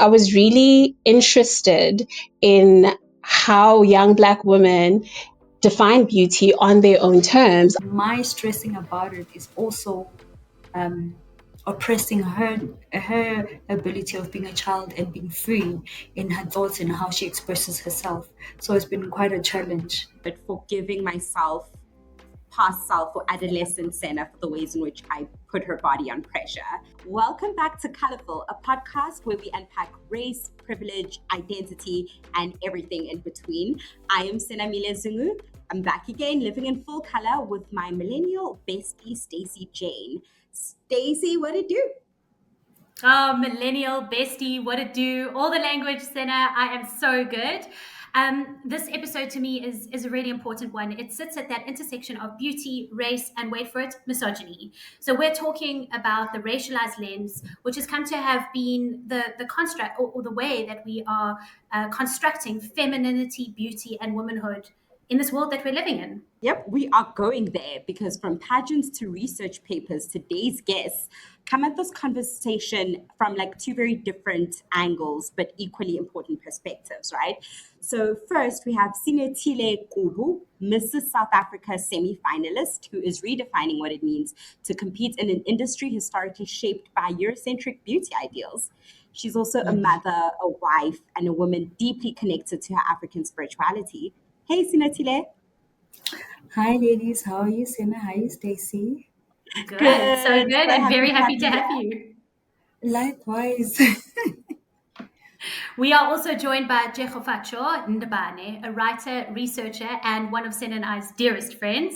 I was really interested in how young Black women define beauty on their own terms. My stressing about it is also oppressing her ability of being a child and being free in her thoughts and how she expresses herself. So it's been quite a challenge. But forgiving myself, past self, or adolescent Sena for the ways in which I put her body on pressure. Welcome back to Colorful, a podcast where we unpack race, privilege, identity, and everything in between. I am Sena Zungu. I'm back again, living in full color with my millennial bestie, Stacy Jane. Stacy, what it do? Oh, millennial bestie, what it do? All the language, Sena. I am so good. This episode to me is a really important one. It sits at that intersection of beauty, race, and wait for it, misogyny. So we're talking about the racialized lens, which has come to have been the construct or the way that we are constructing femininity, beauty, and womanhood in this world that we're living in. Yep, we are going there because from pageants to research papers, today's guests come at this conversation from like two very different angles, but equally important perspectives, right? So first we have Sinothile Kubu, Mrs. South Africa semi-finalist, who is redefining what it means to compete in an industry historically shaped by Eurocentric beauty ideals. She's also a mother, a wife, and a woman deeply connected to her African spirituality. Hey, Sinothile. Hi, ladies. How are you, Sena? How are you, Stacy? Good. So good. I'm very happy to have you. Likewise. We are also joined by Tšhegofatšo, Ndabane, a writer, researcher, and one of Sena and I's dearest friends.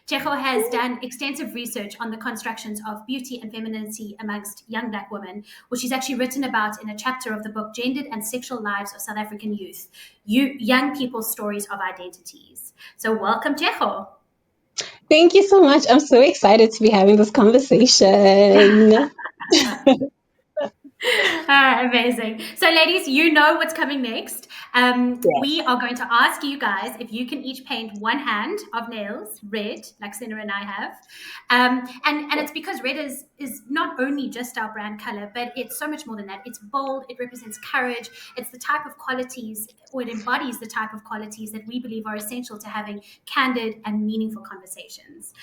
Tšhego has done extensive research on the constructions of beauty and femininity amongst young Black women, which she's actually written about in a chapter of the book Gendered and Sexual Lives of South African Youth, Young People's Stories of Identities. So welcome, Tšhego. Thank you so much. I'm so excited to be having this conversation. Amazing. So ladies, you know what's coming next. Yes. We are going to ask you guys if you can each paint one hand of nails red, like Sena and I have. And it's because red is not only just our brand color, but it's so much more than that. It's bold, it represents courage, it's the type of qualities, or it embodies the type of qualities that we believe are essential to having candid and meaningful conversations.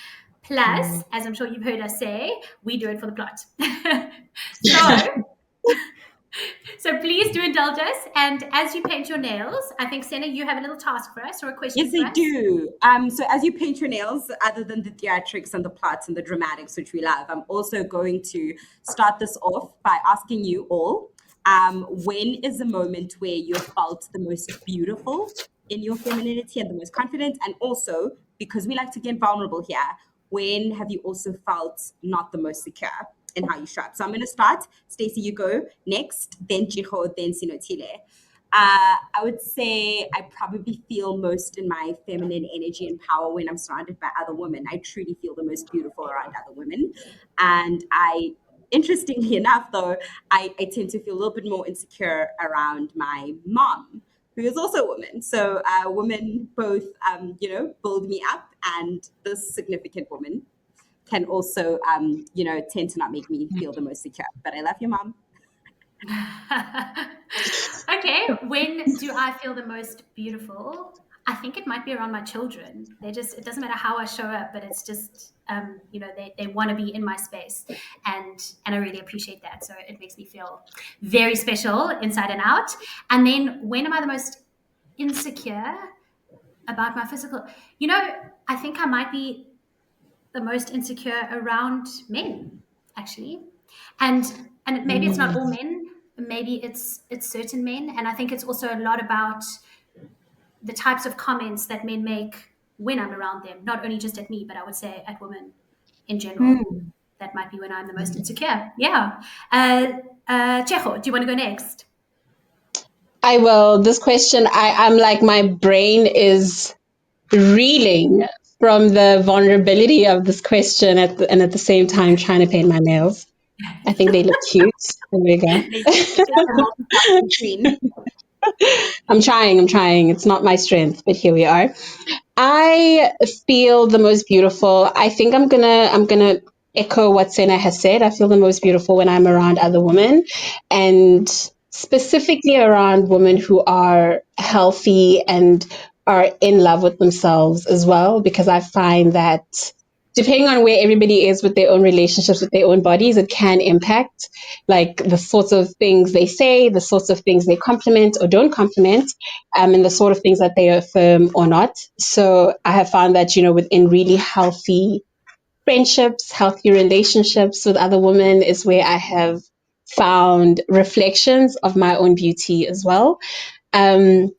Plus, as I'm sure you've heard us say, we do it for the plot. So please do indulge us. And as you paint your nails, I think, Sena, you have a little task for us or a question for us. Yes, I do. So as you paint your nails, other than the theatrics and the plots and the dramatics, which we love, I'm also going to start this off by asking you all, when is the moment where you felt the most beautiful in your femininity and the most confident? And also, because we like to get vulnerable here, when have you also felt not the most secure in how you show up? So I'm going to start. Stacy, you go next, then Tšhego, then Sinothile. I would say I probably feel most in my feminine energy and power when I'm surrounded by other women. I truly feel the most beautiful around other women. And interestingly enough, though, I tend to feel a little bit more insecure around my mom, who is also a woman. So women both, build me up, and this significant woman can also, tend to not make me feel the most secure. But I love your mom. Okay, when do I feel the most beautiful? I think it might be around my children. It doesn't matter how I show up, but it's just, they want to be in my space. And I really appreciate that. So it makes me feel very special inside and out. And then when am I the most insecure about my physical? I think I might be the most insecure around men, actually. And maybe it's not all men, maybe it's certain men. And I think it's also a lot about the types of comments that men make when I'm around them, not only just at me, but I would say at women in general. That might be when I'm the most insecure. Yeah. Tšhego, do you want to go next? I will. This question, I'm like, my brain is reeling from the vulnerability of this question and at the same time trying to paint my nails. I think they look cute. There we go. I'm trying. It's not my strength, but here we are. I feel the most beautiful. I think I'm gonna echo what Sena has said. I feel the most beautiful when I'm around other women, and specifically around women who are healthy and are in love with themselves as well, because I find that depending on where everybody is with their own relationships with their own bodies, it can impact like the sorts of things they say, the sorts of things they compliment or don't compliment, and the sort of things that they affirm or not. So I have found that, within really healthy friendships, healthy relationships with other women is where I have found reflections of my own beauty as well. Um,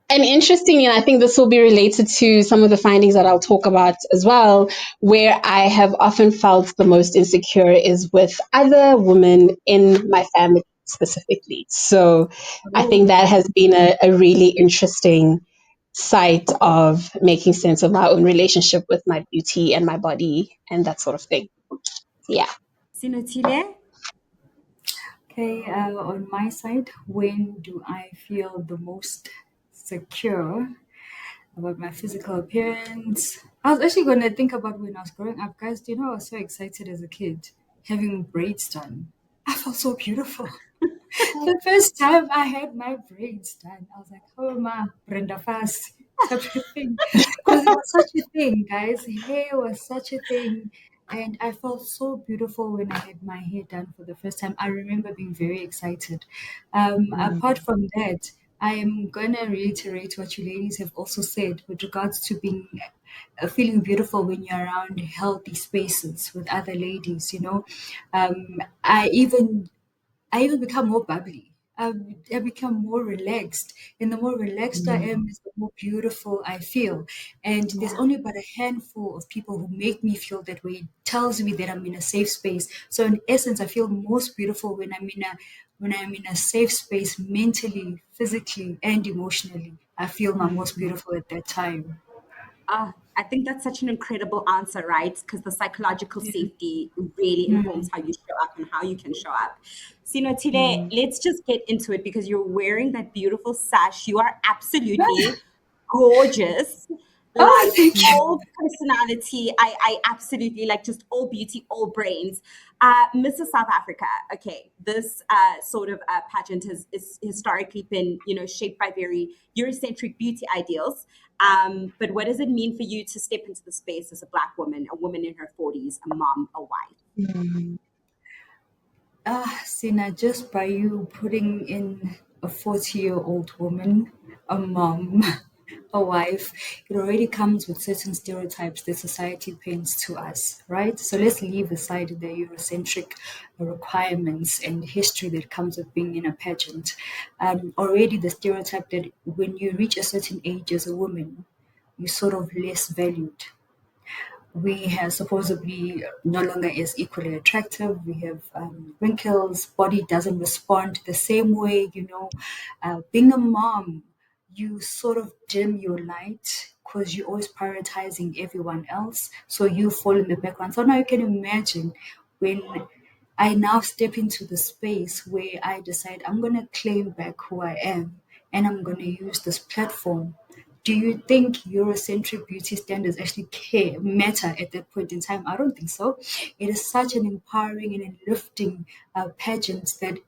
and interestingly, and I think this will be related to some of the findings that I'll talk about as well, where I have often felt the most insecure is with other women in my family specifically. So I think that has been a really interesting side of making sense of my own relationship with my beauty and my body and that sort of thing. Yeah. Sinothile? Okay, on my side, when do I feel the most secure about my physical appearance? I was actually going to think about when I was growing up, guys. Do you know I was so excited as a kid having braids done? I felt so beautiful. The first time I had my braids done, I was like, oh ma, Brenda fast type of thing. Because it was such a thing, guys. Hair was such a thing. And I felt so beautiful when I had my hair done for the first time. I remember being very excited. Apart from that, I am going to reiterate what you ladies have also said with regards to being feeling beautiful when you're around healthy spaces with other ladies, you know. Um, I even I even become more bubbly. I become more relaxed. And the more relaxed I am, the more beautiful I feel. And there's only about a handful of people who make me feel that way. It tells me that I'm in a safe space. So in essence, I feel most beautiful when I'm in a safe space mentally, physically, and emotionally. I feel my most beautiful at that time. I think that's such an incredible answer, right? Because the psychological safety really informs how you show up and how you can show up. Sinothile, let's just get into it because you're wearing that beautiful sash. You are absolutely gorgeous. Oh, Like thank you. all personality, I absolutely like just all beauty, all brains. Mrs. South Africa. Okay, this sort of pageant is historically been, shaped by very Eurocentric beauty ideals. But what does it mean for you to step into the space as a Black woman, a woman in her 40s, a mom, a wife? Sina, just by you putting in a 40-year-old woman, a mom, a wife, it already comes with certain stereotypes that society paints to us, right? So let's leave aside the Eurocentric requirements and history that comes with being in a pageant. Already the stereotype that when you reach a certain age as a woman, you're sort of less valued. We have supposedly no longer is equally attractive. We have wrinkles, body doesn't respond the same way, you know. Being a mom, you sort of dim your light because you're always prioritizing everyone else. So you fall in the background. So now you can imagine when I now step into the space where I decide I'm going to claim back who I am and I'm going to use this platform. Do you think Eurocentric beauty standards actually matter at that point in time? I don't think so. It is such an empowering and uplifting pageant that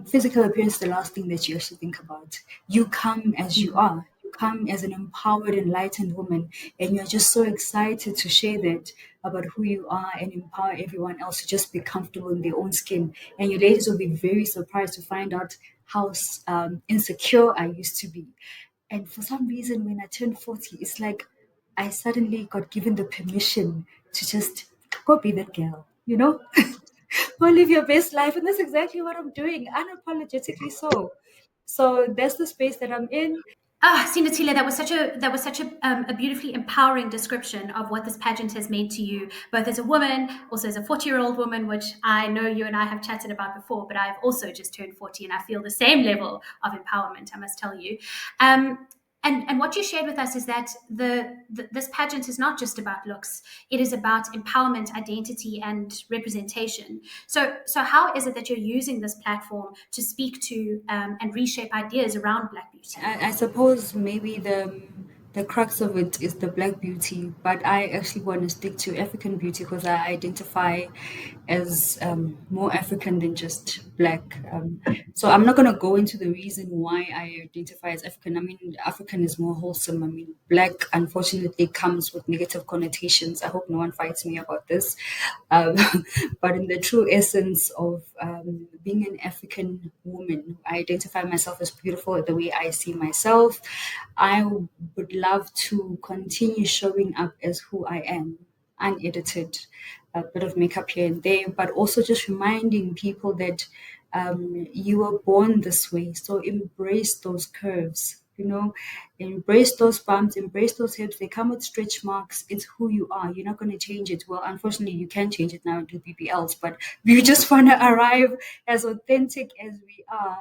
physical appearance is the last thing that you actually think about. You come as you are. You come as an empowered, enlightened woman, and you're just so excited to share that about who you are and empower everyone else to just be comfortable in their own skin. And you ladies will be very surprised to find out how insecure I used to be. And for some reason, when I turned 40, it's like I suddenly got given the permission to just go be that girl, you know? Go live your best life. And that's exactly what I'm doing, unapologetically so. So that's the space that I'm in. Sinothile, that was such a beautifully empowering description of what this pageant has meant to you, both as a woman, also as a 40-year-old woman, which I know you and I have chatted about before, but I've also just turned 40 and I feel the same level of empowerment, I must tell you. And what you shared with us is that this pageant is not just about looks; it is about empowerment, identity, and representation. So how is it that you're using this platform to speak to and reshape ideas around Black beauty? I suppose maybe the crux of it is the black beauty, but I actually want to stick to African beauty because I identify as more African than just black. So I'm not going to go into the reason why I identify as African. I mean, African is more wholesome. I mean, black unfortunately comes with negative connotations. I hope no one fights me about this. Um, but in the true essence of being an African woman, I identify myself as beautiful the way I see myself. I would love to continue showing up as who I am, unedited, a bit of makeup here and there, but also just reminding people that you were born this way. So embrace those curves, you know, embrace those bumps, embrace those hips. They come with stretch marks. It's who you are. You're not going to change it. Well, unfortunately, you can change it now and do BBLs, but we just want to arrive as authentic as we are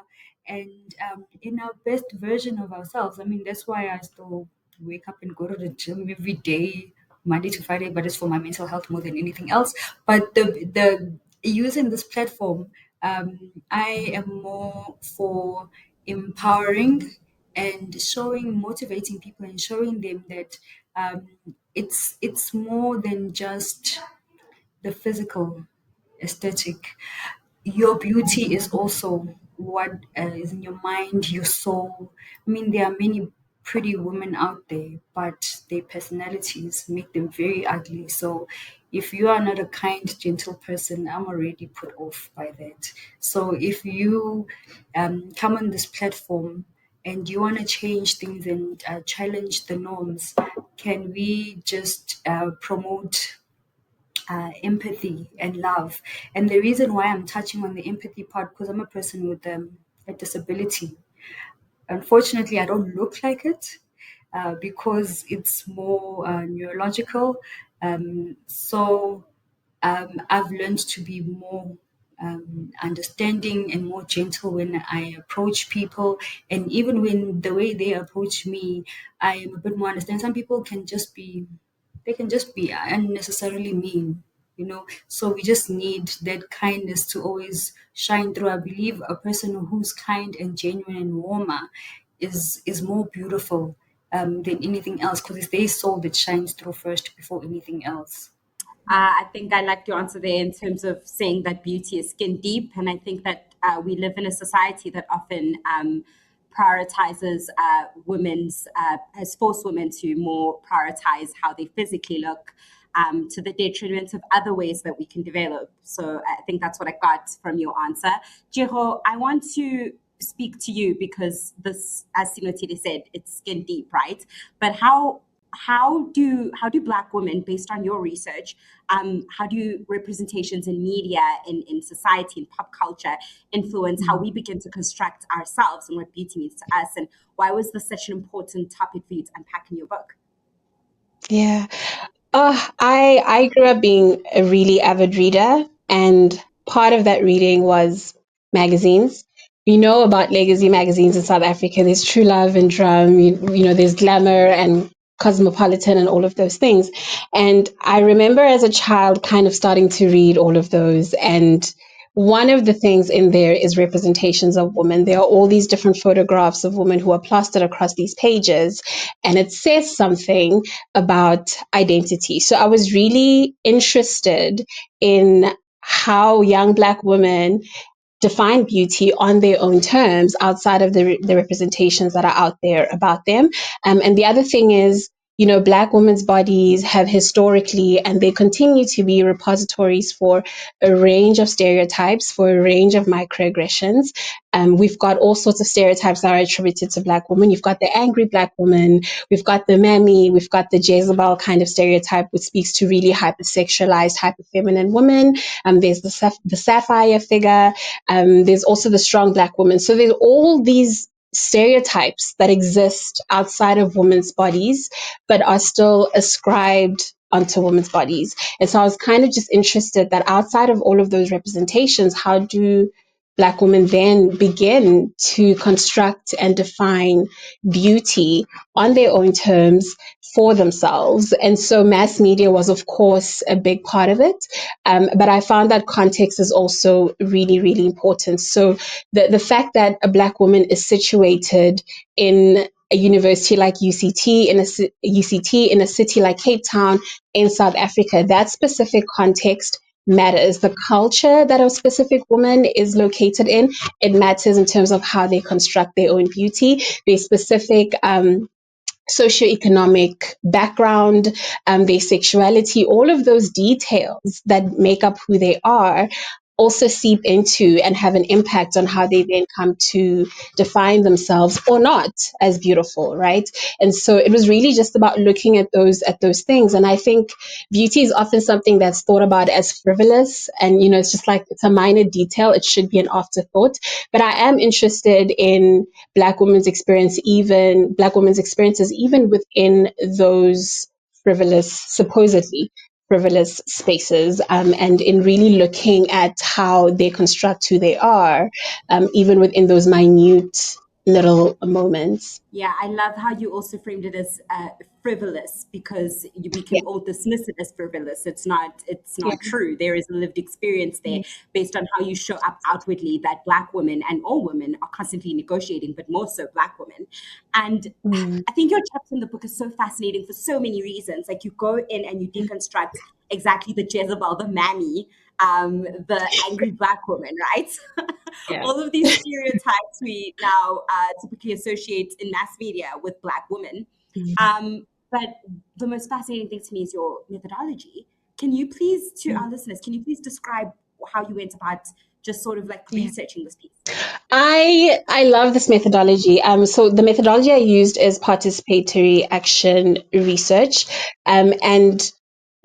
and in our best version of ourselves. I mean, that's why I still wake up and go to the gym every day, Monday to Friday, but it's for my mental health more than anything else. But the using this platform, I am more for empowering and showing, motivating people, and showing them that it's more than just the physical aesthetic. Your beauty is also what is in your mind, your soul. I mean, there are many pretty women out there, but their personalities make them very ugly. So, if you are not a kind, gentle person, I'm already put off by that. So, if you come on this platform and you want to change things and challenge the norms, can we just promote empathy and love? And the reason why I'm touching on the empathy part, because I'm a person with a disability. Unfortunately, I don't look like it because it's more neurological. So I've learned to be more understanding and more gentle when I approach people. And even when the way they approach me, I am a bit more understanding. Some people they can just be unnecessarily mean, you know. So we just need that kindness to always shine through. I believe a person who's kind and genuine and warmer is more beautiful than anything else because it's their soul that shines through first before anything else. I think I liked your answer there in terms of saying that beauty is skin deep. And I think that we live in a society that often prioritizes has forced women to more prioritize how they physically look to the detriment of other ways that we can develop. So I think that's what I got from your answer. Tšhego, I want to speak to you because this, as Sinothile said, it's skin deep, right? But how do Black women, based on your research, how do representations in media, in society, in pop culture influence how we begin to construct ourselves and what beauty means to us? And why was this such an important topic for you to unpack in your book? Yeah. I grew up being a really avid reader, and part of that reading was magazines. You know about legacy magazines in South Africa. There's True Love and Drum. You know, there's Glamour and Cosmopolitan and all of those things. And I remember as a child kind of starting to read all of those. And one of the things in there is representations of women. There are all these different photographs of women who are plastered across these pages, and it says something about identity. So I was really interested in how young Black women define beauty on their own terms outside of the representations that are out there about them. And the other thing is, you know, Black women's bodies have historically, and they continue to be repositories for a range of stereotypes, for a range of microaggressions. We've got all sorts of stereotypes that are attributed to Black women. You've got the angry Black woman, we've got the mammy, we've got the Jezebel kind of stereotype, which speaks to really hyper-sexualized, hyper-feminine women. There's the sapphire figure. There's also the strong Black woman. So there's all these stereotypes that exist outside of women's bodies, but are still ascribed onto women's bodies. And so I was kind of just interested that outside of all of those representations, how do Black women then begin to construct and define beauty on their own terms for themselves? And so mass media was, of course, a big part of it. But I found that context is also really, really important. So the fact that a Black woman is situated in a university like UCT in a city like Cape Town in South Africa, that specific context matters. The culture that a specific woman is located in, it matters in terms of how they construct their own beauty, their specific socioeconomic background, their sexuality, all of those details that make up who they are also seep into and have an impact on how they then come to define themselves or not as beautiful, right? And so it was really just about looking at those things. And I think beauty is often something that's thought about as frivolous, and it's just like it's a minor detail. It should be an afterthought. But I am interested in Black women's experiences, even within those supposedly frivolous spaces, and in really looking at how they construct who they are, even within those minute little moments. Yeah, I love how you also framed it as frivolous, because we can Yeah, all dismiss it as frivolous. It's not. It's yeah, not true. There is a lived experience there, based on how you show up outwardly. That Black women and all women are constantly negotiating, but more so Black women. And mm, I think your chapter in the book is so fascinating for so many reasons. Like, you go in and you deconstruct exactly the Jezebel, the mammy, the angry Black woman, right? yeah, All of these stereotypes we now typically associate in mass media with Black women. But the most fascinating thing to me is your methodology. Can you please, to our listeners, can you please describe how you went about just sort of like yeah. researching this piece? I love this methodology. So the methodology I used is participatory action research, and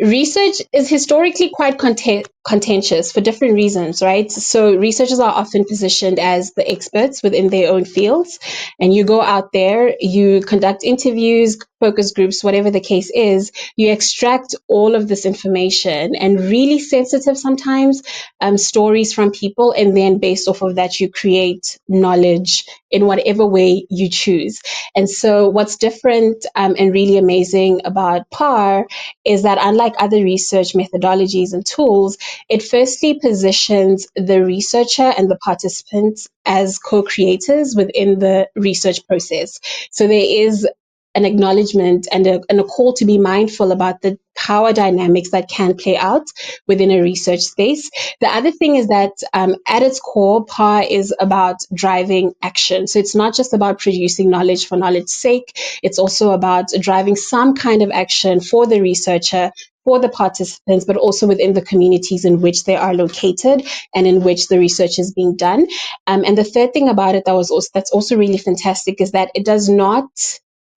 research is historically quite contentious for different reasons, right? So researchers are often positioned as the experts within their own fields, and you go out there, you conduct interviews, focus groups, whatever the case is, you extract all of this information and really sensitive sometimes stories from people, and then based off of that, you create knowledge in whatever way you choose. And so, what's different and really amazing about PAR is that, unlike other research methodologies and tools, it firstly positions the researcher and the participants as co-creators within the research process. So there is an acknowledgement and a call to be mindful about the power dynamics that can play out within a research space. The other thing is that at its core, PAR is about driving action. So it's not just about producing knowledge for knowledge's sake. It's also about driving some kind of action for the researcher, for the participants, but also within the communities in which they are located and in which the research is being done. And the third thing about it that's also really fantastic is that it does not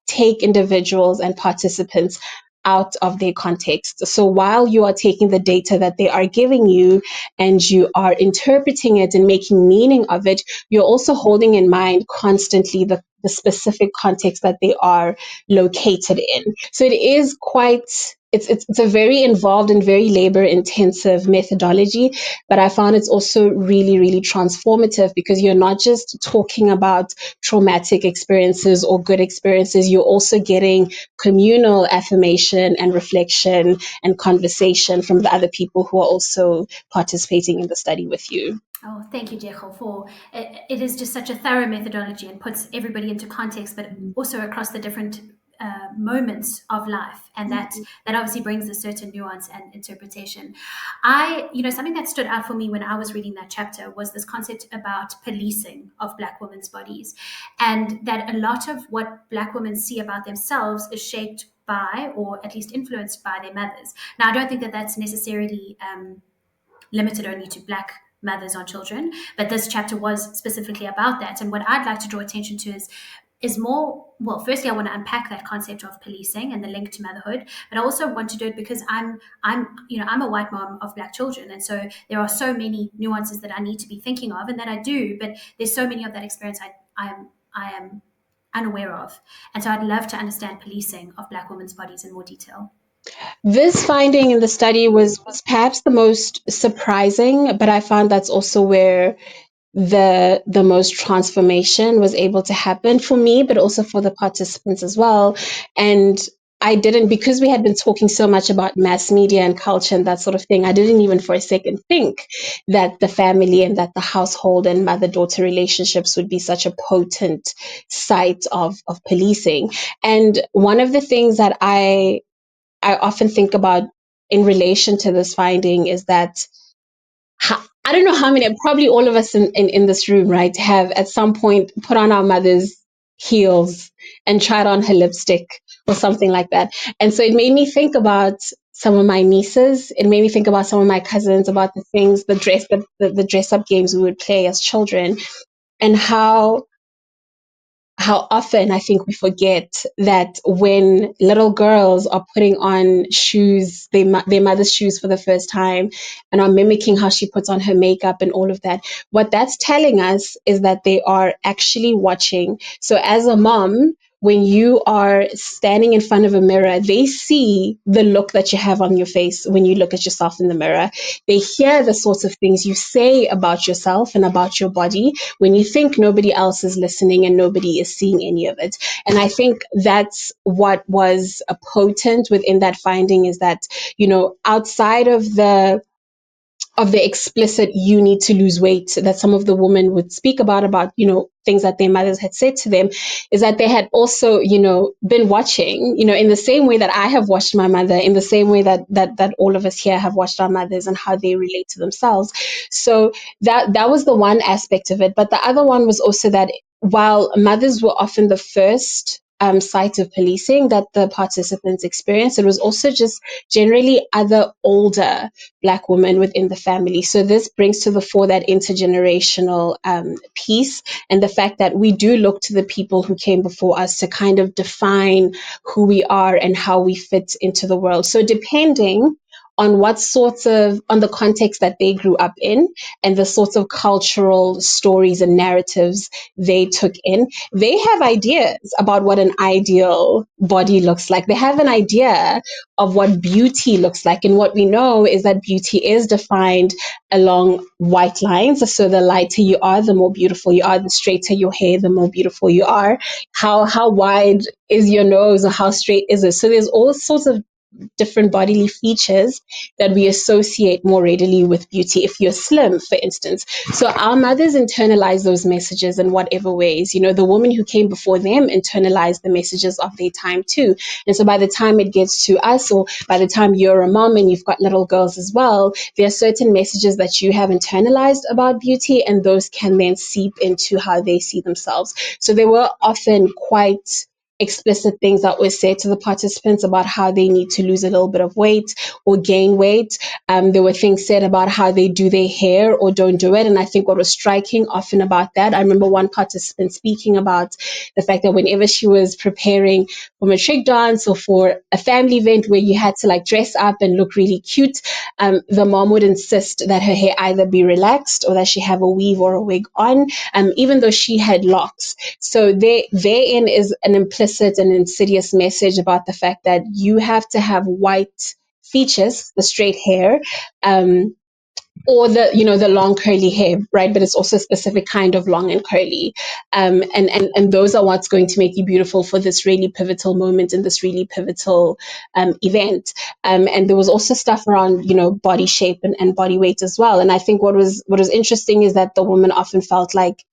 take individuals and participants out of their context. So while you are taking the data that they are giving you and you are interpreting it and making meaning of it, you're also holding in mind constantly the specific context that they are located in. So it is it's a very involved and very labor intensive methodology, but I found it's also really, really transformative, because you're not just talking about traumatic experiences or good experiences, you're also getting communal affirmation and reflection and conversation from the other people who are also participating in the study with you. Oh, thank you, Jecho, for it is just such a thorough methodology and puts everybody into context, but also across the different moments of life, and that obviously brings a certain nuance and interpretation. Something that stood out for me when I was reading that chapter was this concept about policing of Black women's bodies, and that a lot of what Black women see about themselves is shaped by, or at least influenced by, their mothers. Now, I don't think that that's necessarily limited only to Black mothers on children, but this chapter was specifically about that. And what I'd like to draw attention to is more, well, firstly, I want to unpack that concept of policing and the link to motherhood, but I also want to do it because I'm a white mom of Black children, and so there are so many nuances that I need to be thinking of, and that I do, but there's so many of that experience I am unaware of, and so I'd love to understand policing of Black women's bodies in more detail. This finding in the study was perhaps the most surprising, but I found that's also where the most transformation was able to happen for me, but also for the participants as well. And I didn't, because we had been talking so much about mass media and culture and that sort of thing, I didn't even for a second think that the family and that the household and mother-daughter relationships would be such a potent site of policing. And one of the things that I often think about in relation to this finding is that I don't know how many, probably all of us in this room, right, have at some point put on our mother's heels and tried on her lipstick or something like that. And so it made me think about some of my nieces. It made me think about some of my cousins, about the things, the dress up games we would play as children, and how often I think we forget that when little girls are putting on shoes, their mother's shoes for the first time, and are mimicking how she puts on her makeup and all of that, what that's telling us is that they are actually watching. So as a mom, when you are standing in front of a mirror, they see the look that you have on your face when you look at yourself in the mirror. They hear the sorts of things you say about yourself and about your body when you think nobody else is listening and nobody is seeing any of it. And I think that's what was potent within that finding, is that, outside of the explicit "you need to lose weight" that some of the women would speak about, things that their mothers had said to them, is that they had also, been watching, in the same way that I have watched my mother, in the same way that all of us here have watched our mothers and how they relate to themselves. So that was the one aspect of it. But the other one was also that while mothers were often the first site of policing that the participants experienced, it was also just generally other older Black women within the family. So this brings to the fore that intergenerational piece, and the fact that we do look to the people who came before us to kind of define who we are and how we fit into the world. So depending on on the context that they grew up in and the sorts of cultural stories and narratives they took in, they have ideas about what an ideal body looks like. They have an idea of what beauty looks like. And what we know is that beauty is defined along white lines. So the lighter you are, the more beautiful you are. The straighter your hair, the more beautiful you are. How wide is your nose, or how straight is it? So there's all sorts of different bodily features that we associate more readily with beauty. If you're slim, for instance. So our mothers internalize those messages in whatever ways. The woman who came before them internalized the messages of their time too. And so by the time it gets to us, or by the time you're a mom and you've got little girls as well, there are certain messages that you have internalized about beauty, and those can then seep into how they see themselves. So they were often quite explicit things that were said to the participants about how they need to lose a little bit of weight or gain weight. There were things said about how they do their hair or don't do it. And I think what was striking often about that, I remember one participant speaking about the fact that whenever she was preparing for a trick dance or for a family event where you had to like dress up and look really cute, the mom would insist that her hair either be relaxed or that she have a weave or a wig on, even though she had locks. So therein is an implicit and insidious message about the fact that you have to have white features, the straight hair, or the long curly hair, right? But it's also a specific kind of long and curly, and those are what's going to make you beautiful for this really pivotal moment in this really pivotal event. And there was also stuff around body shape and body weight as well. And I think what was interesting is that the woman often felt like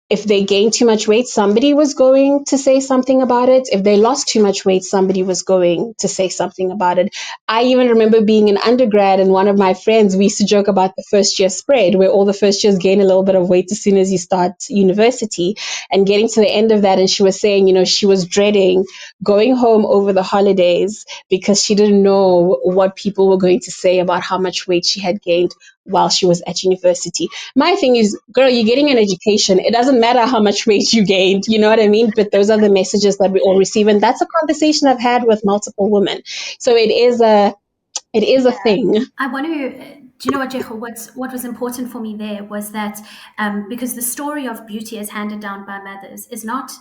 if they gained too much weight, somebody was going to say something about it. If they lost too much weight, somebody was going to say something about it. I even remember being in undergrad, and one of my friends, we used to joke about the first year spread, where all the first years gain a little bit of weight as soon as you start university, and getting to the end of that. And she was saying, she was dreading going home over the holidays because she didn't know what people were going to say about how much weight she had gained while she was at university. My thing is, girl, you're getting an education. It doesn't matter how much weight you gained, you know what I mean? But those are the messages that we all receive. And that's a conversation I've had with multiple women. So it is a thing. I want to. Do you know what, Jecho? What was important for me there was that because the story of beauty as handed down by mothers is not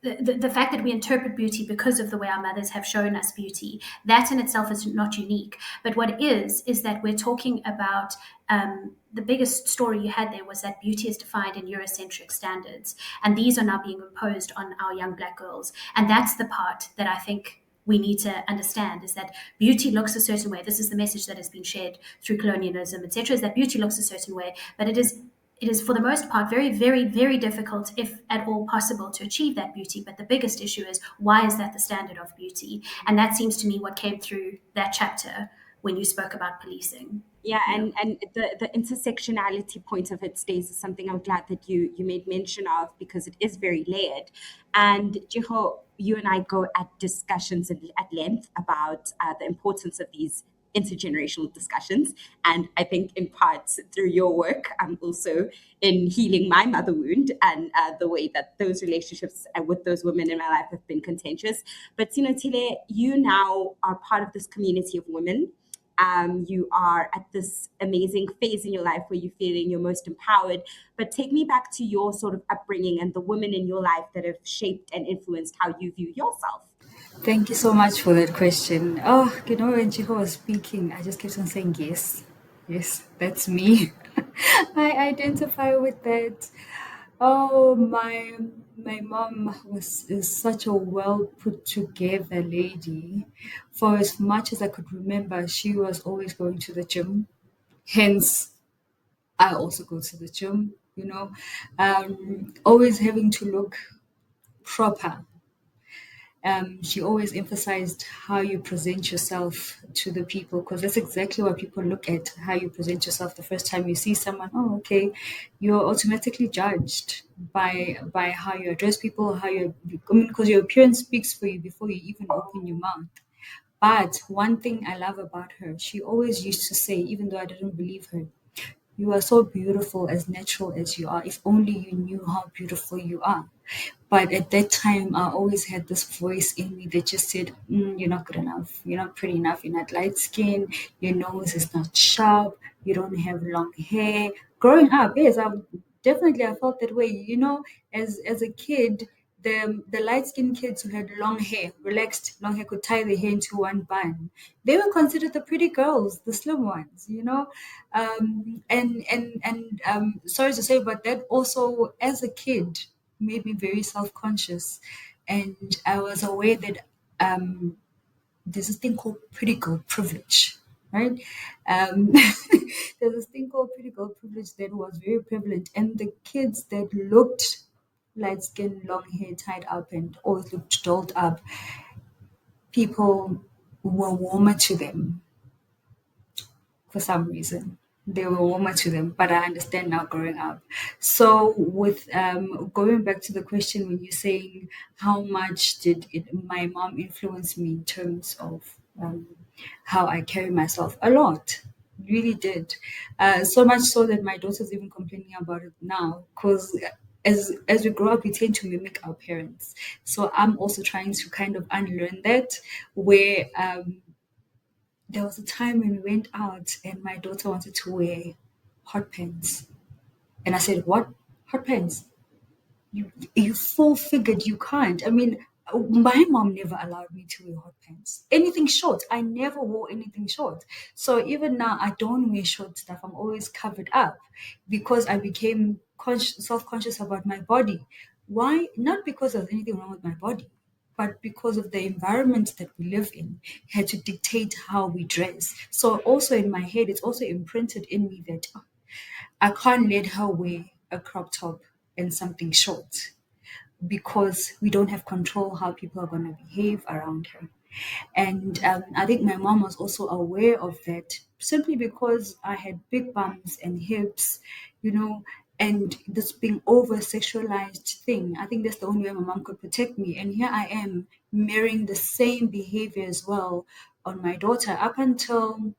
the fact that we interpret beauty because of the way our mothers have shown us beauty, that in itself is not unique. But what is that we're talking about the biggest story you had there was that beauty is defined in Eurocentric standards. And these are now being imposed on our young Black girls. And that's the part that I think we need to understand, is that beauty looks a certain way. This is the message that has been shared through colonialism, etc., is that beauty looks a certain way, but it is for the most part very, very, very difficult, if at all possible, to achieve that beauty. But the biggest issue is, why is that the standard of beauty? And that seems to me what came through that chapter when you spoke about policing. Yeah, and the intersectionality point of it, Stace, is something I'm glad that you made mention of, because it is very layered. And Tšhego, you and I go at discussions at length about the importance of these intergenerational discussions. And I think in part through your work, I'm also in healing my mother wound and the way that those relationships with those women in my life have been contentious. But Sinothile, you now are part of this community of women. You are at this amazing phase in your life where you're feeling you're most empowered. But take me back to your sort of upbringing and the women in your life that have shaped and influenced how you view yourself. Thank you so much for that question. Oh, when Tšhego was speaking, I just kept on saying, yes, that's me. I identify with that. Oh, my mom is such a well put together lady. For as much as I could remember, she was always going to the gym. Hence, I also go to the gym, always having to look proper. She always emphasized how you present yourself to the people, because that's exactly what people look at, how you present yourself the first time you see someone. Oh, okay, you're automatically judged by how you address people, because your appearance speaks for you before you even open your mouth. But one thing I love about her, she always used to say, even though I didn't believe her, you are so beautiful, as natural as you are. If only you knew how beautiful you are. But at that time, I always had this voice in me that just said, you're not good enough. You're not pretty enough. You're not light skinned. Your nose is not sharp. You don't have long hair. Growing up, yes, I felt that way. As a kid, the light skinned kids who had long hair, relaxed long hair, could tie their hair into one bun. They were considered the pretty girls, the slim ones. And sorry to say, but that also, as a kid, made me very self-conscious, and I was aware that there's this thing called pretty girl privilege, right? There's this thing called pretty girl privilege that was very prevalent, and the kids that looked light skin, long hair, tied up, and always looked dolled up, people were warmer to them for some reason. They were warmer to them, but I understand now growing up. So, with going back to the question, when you're saying how much did my mom influence me in terms of how I carry myself, a lot, really did. So much so that my daughter's even complaining about it now, because as we grow up, we tend to mimic our parents. So I'm also trying to kind of unlearn that, where there was a time when we went out and my daughter wanted to wear hot pants. And I said, what? Hot pants? You full figured, you can't. I mean, my mom never allowed me to wear hot pants. Anything short. I never wore anything short. So even now, I don't wear short stuff. I'm always covered up because I became self-conscious about my body. Why? Not because there's anything wrong with my body, but because of the environment that we live in, had to dictate how we dress. So also in my head, it's also imprinted in me that I can't let her wear a crop top and something short, because we don't have control how people are going to behave around her. And I think my mom was also aware of that, simply because I had big bums and hips, and this being over sexualized thing. I think that's the only way my mom could protect me. And here I am mirroring the same behavior as well on my daughter, up until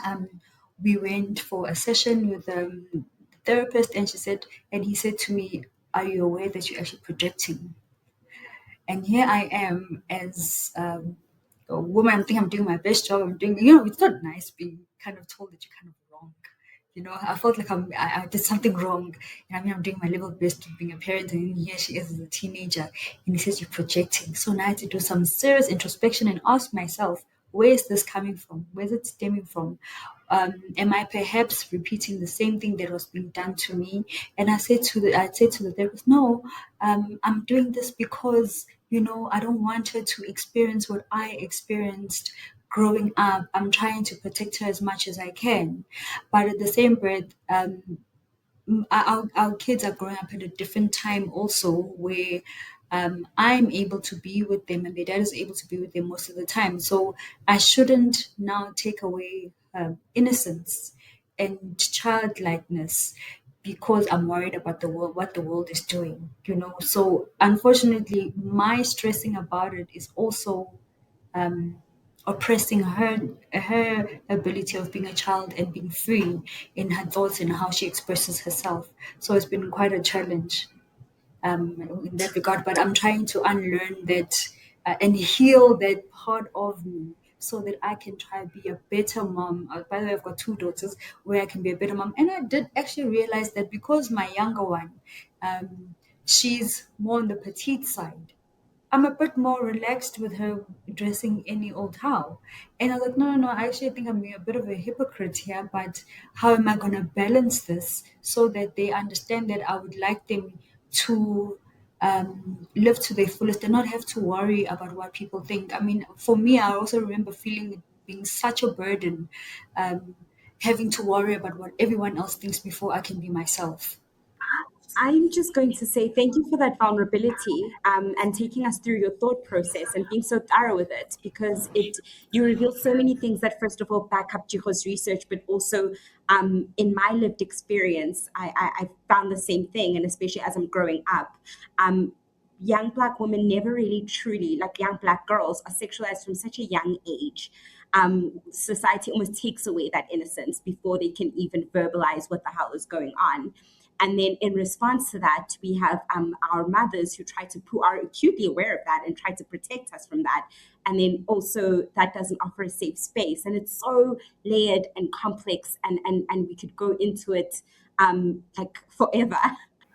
um, we went for a session with a therapist, and he said to me, are you aware that you're actually projecting? And here I am as a woman. I think I'm doing my best job. It's not nice being kind of told that you're kind of wrong. I felt like I did something wrong. And I mean, I'm doing my level best to being a parent, and then here she is as a teenager, and he says you're projecting. So now I had to do some serious introspection and ask myself, where is this coming from? Where's it stemming from? Am I perhaps repeating the same thing that was being done to me? And I said to the therapist, no, I'm doing this because I don't want her to experience what I experienced growing up. I'm trying to protect her as much as I can, but at the same breath, our kids are growing up at a different time also, where I'm able to be with them and their dad is able to be with them most of the time. So I shouldn't now take away innocence and childlikeness because I'm worried about the world, what the world is doing. So unfortunately, my stressing about it is also um, oppressing her ability of being a child and being free in her thoughts and how she expresses herself. So it's been quite a challenge in that regard. But I'm trying to unlearn that and heal that part of me so that I can try to be a better mom. By the way, I've got two daughters where I can be a better mom. And I did actually realize that because my younger one, she's more on the petite side. I'm a bit more relaxed with her dressing any old how. And I was like, no, no, no, I actually think I'm being a bit of a hypocrite here, but how am I going to balance this so that they understand that I would like them to live to their fullest and not have to worry about what people think? I mean, for me, I also remember feeling it being such a burden, having to worry about what everyone else thinks before I can be myself. I'm just going to say thank you for that vulnerability and taking us through your thought process and being so thorough with it, because you reveal so many things that, first of all, back up Tšhego's research, but also in my lived experience, I found the same thing, and especially as I'm growing up. Young Black women never really truly, like young Black girls, are sexualized from such a young age. Society almost takes away that innocence before they can even verbalize what the hell is going on. And then in response to that, we have our mothers who are acutely aware of that and try to protect us from that. And then also that doesn't offer a safe space. And it's so layered and complex, and we could go into it like forever.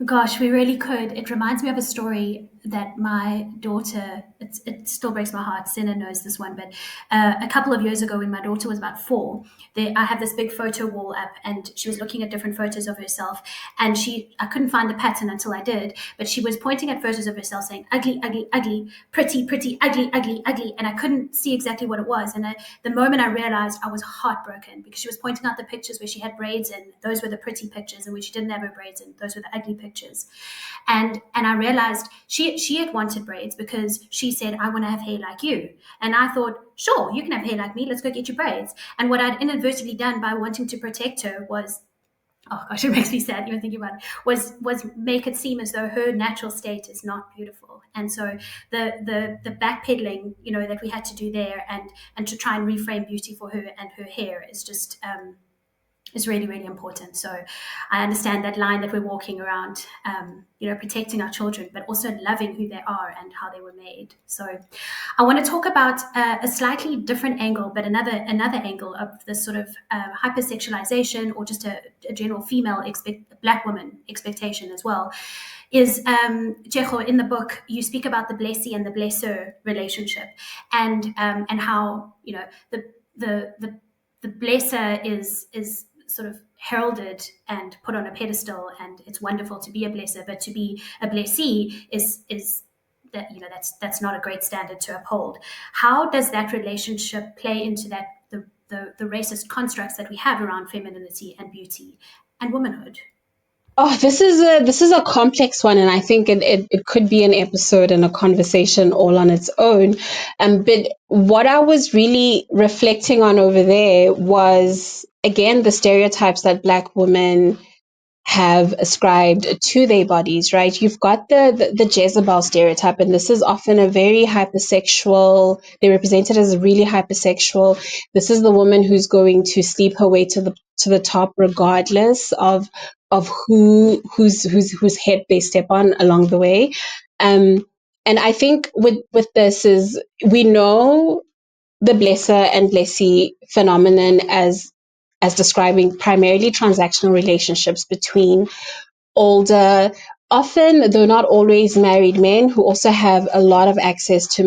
Gosh, we really could. It reminds me of a story that my daughter, it still breaks my heart. Sena knows this one, but a couple of years ago when my daughter was about 4, I have this big photo wall up and she was looking at different photos of herself. And I couldn't find the pattern until I did, but she was pointing at photos of herself saying, ugly, ugly, ugly, pretty, pretty, ugly, ugly, ugly. And I couldn't see exactly what it was. And the moment I realized, I was heartbroken because she was pointing out the pictures where she had braids in, those were the pretty pictures, and where she didn't have her braids in, those were the ugly pictures. And I realized she had wanted braids because she said, I want to have hair like you. And I thought, sure, you can have hair like me, let's go get you braids. And what I'd inadvertently done by wanting to protect her was, oh gosh, it makes me sad even thinking about it, was make it seem as though her natural state is not beautiful. And so the backpedaling, that we had to do there, and to try and reframe beauty for her and her hair is just is really, really important. So I understand that line that we're walking around, protecting our children, but also loving who they are and how they were made. So I want to talk about a slightly different angle, but another angle of this sort of hypersexualization, or just a general female Black woman expectation as well. Is Tšhego, in the book, you speak about the blessee and the blesser relationship, and how the blesser is sort of heralded and put on a pedestal, and it's wonderful to be a blesser, but to be a blessee is that that's not a great standard to uphold. How does that relationship play into that the racist constructs that we have around femininity and beauty and womanhood? Oh, this is a complex one, and I think it could be an episode and a conversation all on its own. But what I was really reflecting on over there was, again, the stereotypes that Black women have ascribed to their bodies, right? You've got the Jezebel stereotype, and this is often a very hypersexual. They're represented as really hypersexual. This is the woman who's going to sleep her way to the top, regardless of whose head they step on along the way. And I think with this is, we know the blesser and blessee phenomenon as as describing primarily transactional relationships between older, often, though not always, married men who also have a lot of access to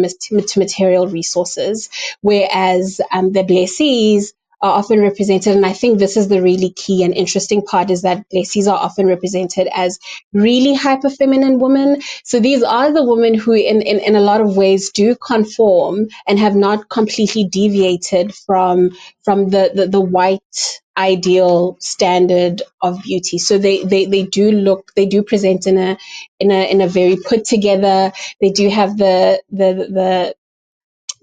material resources, whereas the blessees are often represented, and I think this is the really key and interesting part, is that blessees are often represented as really hyper feminine women. So these are the women who in a lot of ways do conform and have not completely deviated from the white ideal standard of beauty. So they do present in a very put together. They do have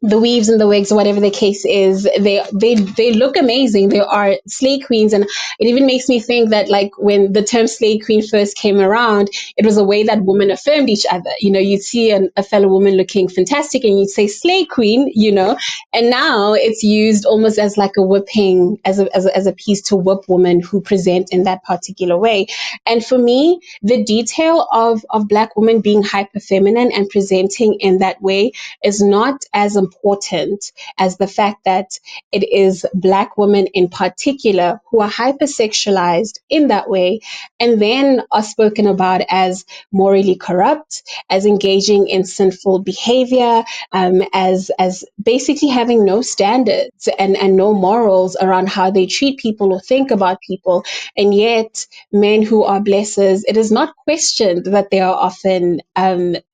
the weaves and the wigs, or whatever the case is. They look amazing. They are slay queens, and it even makes me think that, like, when the term slay queen first came around, it was a way that women affirmed each other. You'd see a fellow woman looking fantastic and you'd say slay queen, and now it's used almost as like a whipping, as a piece to whip women who present in that particular way. And for me, the detail of Black women being hyper feminine and presenting in that way is not as important as the fact that it is Black women in particular who are hypersexualized in that way, and then are spoken about as morally corrupt, as engaging in sinful behavior, as basically having no standards and no morals around how they treat people or think about people. And yet, men who are blessers, it is not questioned that they are often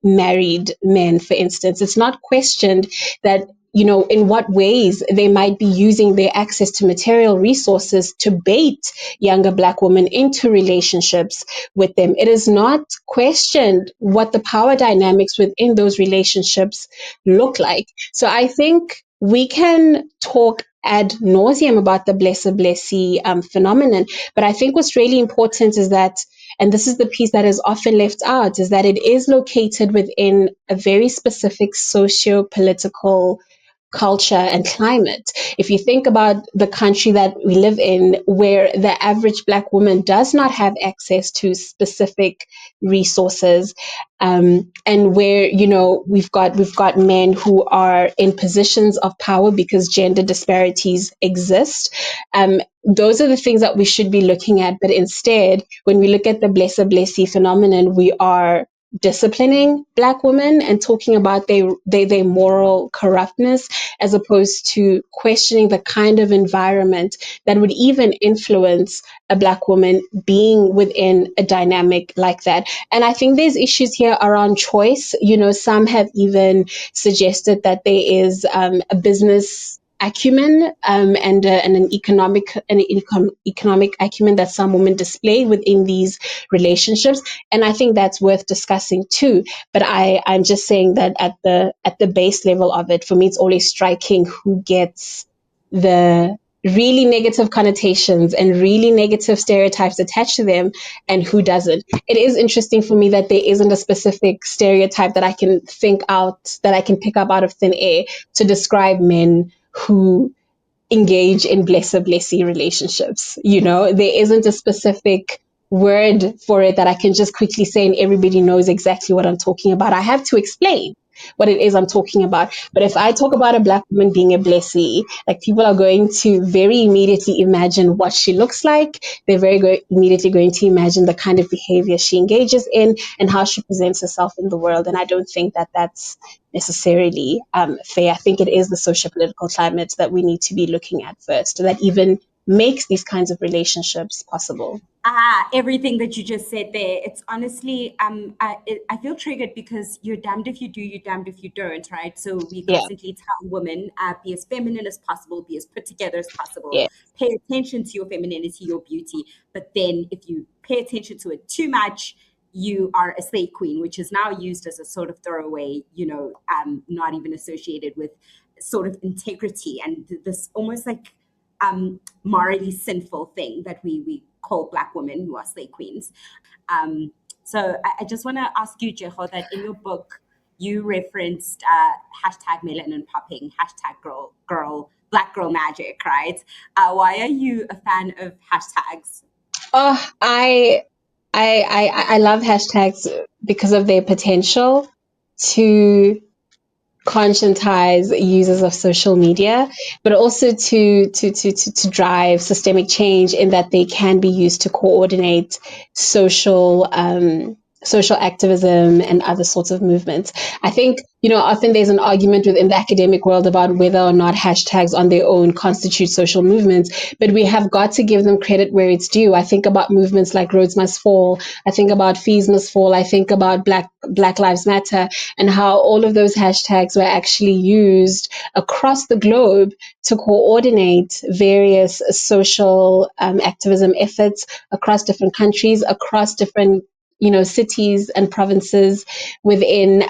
married men, for instance. It's not questioned that, in what ways they might be using their access to material resources to bait younger Black women into relationships with them. It is not questioned what the power dynamics within those relationships look like. So I think we can talk ad nauseum about the blessee phenomenon, but I think what's really important is that, and this is the piece that is often left out, is that it is located within a very specific socio-political culture and climate. If you think about the country that we live in, where the average Black woman does not have access to specific resources, and where we've got men who are in positions of power because gender disparities exist. Those are the things that we should be looking at. But instead, when we look at the blessee phenomenon, we are disciplining Black women and talking about their moral corruptness, as opposed to questioning the kind of environment that would even influence a Black woman being within a dynamic like that. And I think there's issues here around choice. Some have even suggested that there is a business acumen, and an economic acumen that some women display within these relationships, and I think that's worth discussing too. But I'm just saying that at the base level of it, for me, it's always striking who gets the really negative connotations and really negative stereotypes attached to them and who doesn't. It is interesting for me that there isn't a specific stereotype that I can pick up out of thin air to describe men who engage in blessee relationships. There isn't a specific word for it that I can just quickly say and everybody knows exactly what I'm talking about. I have to explain what it is I'm talking about. But if I talk about a Black woman being a blessee, like, people are going to very immediately imagine what she looks like. They're immediately going to imagine the kind of behavior she engages in and how she presents herself in the world. And I don't think that that's necessarily fair. I think it is the socio-political climate that we need to be looking at first, that even makes these kinds of relationships possible. Everything that you just said there, it's honestly, I feel triggered because you're damned if you do, you're damned if you don't, right? So we Yeah, constantly tell women, be as feminine as possible, be as put together as possible, yeah, pay attention to your femininity, your beauty. But then if you pay attention to it too much, you are a slave queen, which is now used as a sort of throwaway, not even associated with sort of integrity and this almost like morally sinful thing that we call Black women who are slave queens. So I just want to ask you, Tšhego, that in your book, you referenced hashtag melaninpoppin, hashtag black girl magic, right? Why are you a fan of hashtags? Oh, I love hashtags because of their potential to conscientize users of social media, but also to drive systemic change in that they can be used to coordinate social social activism and other sorts of movements. I think, often there's an argument within the academic world about whether or not hashtags on their own constitute social movements, but we have got to give them credit where it's due. I think about movements like Roads Must Fall. I think about Fees Must Fall. I think about Black Lives Matter, and how all of those hashtags were actually used across the globe to coordinate various social activism efforts across different countries, across different cities and provinces within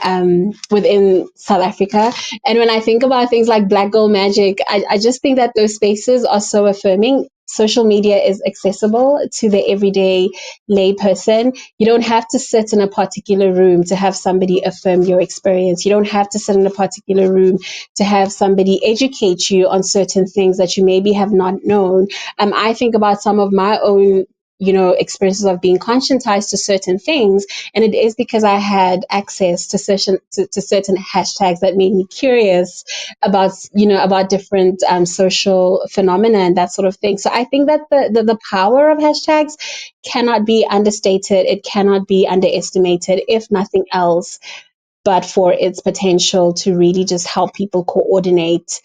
South Africa. And when I think about things like Black Girl Magic, I just think that those spaces are so affirming. Social media is accessible to the everyday lay person. You don't have to sit in a particular room to have somebody affirm your experience. You don't have to sit in a particular room to have somebody educate you on certain things that you maybe have not known. I think about some of my own experiences of being conscientized to certain things, and it is because I had access to certain hashtags that made me curious about different social phenomena and that sort of thing. So I think that the power of hashtags cannot be understated. It cannot be underestimated, if nothing else, but for its potential to really just help people coordinate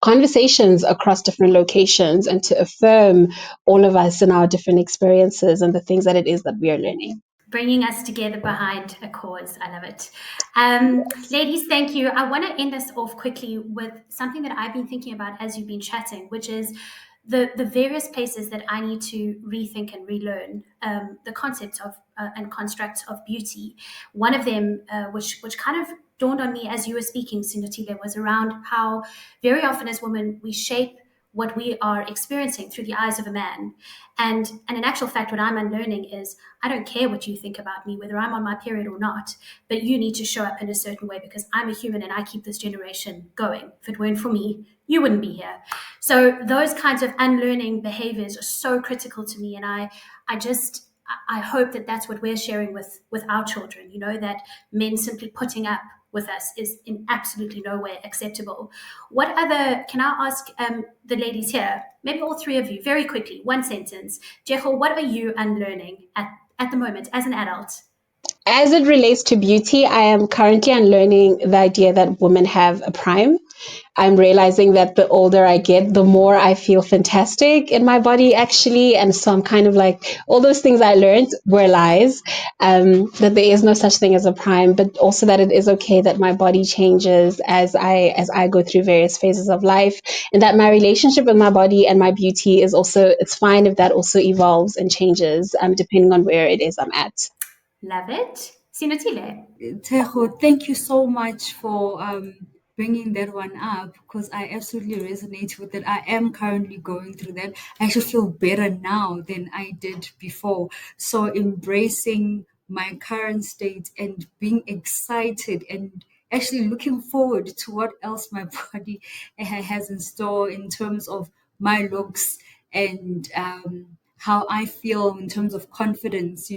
conversations across different locations and to affirm all of us in our different experiences and the things that it is that we are learning. Bringing us together behind a cause. I love it. Ladies, thank you. I want to end us off quickly with something that I've been thinking about as you've been chatting, which is the various places that I need to rethink and relearn the concepts of and constructs of beauty. One of them, which kind of dawned on me as you were speaking, Sinothile, was around how very often as women we shape what we are experiencing through the eyes of a man. And in actual fact, what I'm unlearning is I don't care what you think about me, whether I'm on my period or not, but you need to show up in a certain way because I'm a human and I keep this generation going. If it weren't for me, you wouldn't be here. So those kinds of unlearning behaviors are so critical to me. And I hope that that's what we're sharing with our children, that men simply putting up with us is in absolutely no way acceptable. Can I ask the ladies here, maybe all three of you, very quickly, one sentence. Tšhegofatšo, what are you unlearning at the moment as an adult? As it relates to beauty, I am currently unlearning the idea that women have a prime. I'm realizing that the older I get, the more I feel fantastic in my body, actually. And so I'm kind of like, all those things I learned were lies, that there is no such thing as a prime, but also that it is okay that my body changes as I go through various phases of life, and that my relationship with my body and my beauty is also, it's fine if that also evolves and changes, depending on where it is I'm at. Love it. Sinothile. Tšhegofatšo, thank you so much for bringing that one up, because I absolutely resonate with it. I am currently going through that. I actually feel better now than I did before. So embracing my current state and being excited and actually looking forward to what else my body has in store in terms of my looks and how I feel in terms of confidence,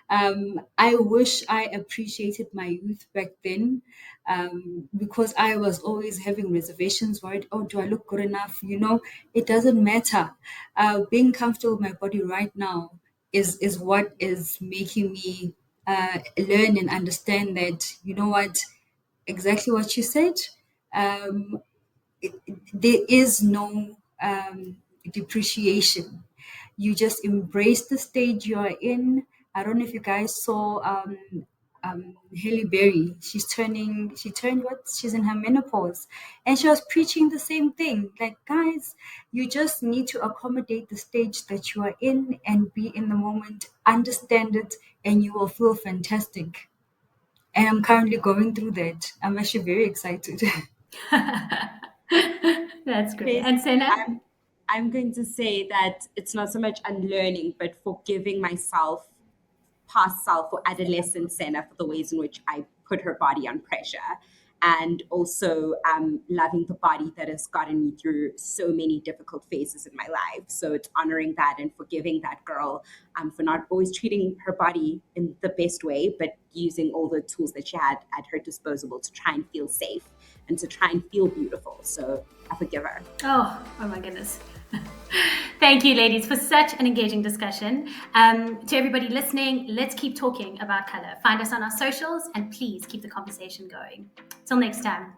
I wish I appreciated my youth back then, because I was always having reservations, worried, oh, do I look good enough? It doesn't matter. Being comfortable with my body right now is what is making me learn and understand that, exactly what you said. There is no depreciation. You just embrace the stage you are in. I don't know if you guys saw Halle Berry. She turned what? She's in her menopause. And she was preaching the same thing. Like, guys, you just need to accommodate the stage that you are in and be in the moment, understand it, and you will feel fantastic. And I'm currently going through that. I'm actually very excited. That's great. And Sena? I'm going to say that it's not so much unlearning, but forgiving myself, past self or adolescent Sena, for the ways in which I put her body on pressure. and also loving the body that has gotten me through so many difficult phases in my life. So it's honoring that and forgiving that girl for not always treating her body in the best way, but using all the tools that she had at her disposal to try and feel safe and to try and feel beautiful. So I forgive her. Oh my goodness. Thank you, ladies, for such an engaging discussion. To everybody listening, let's keep talking about color. Find us on our socials and please keep the conversation going. Till next time.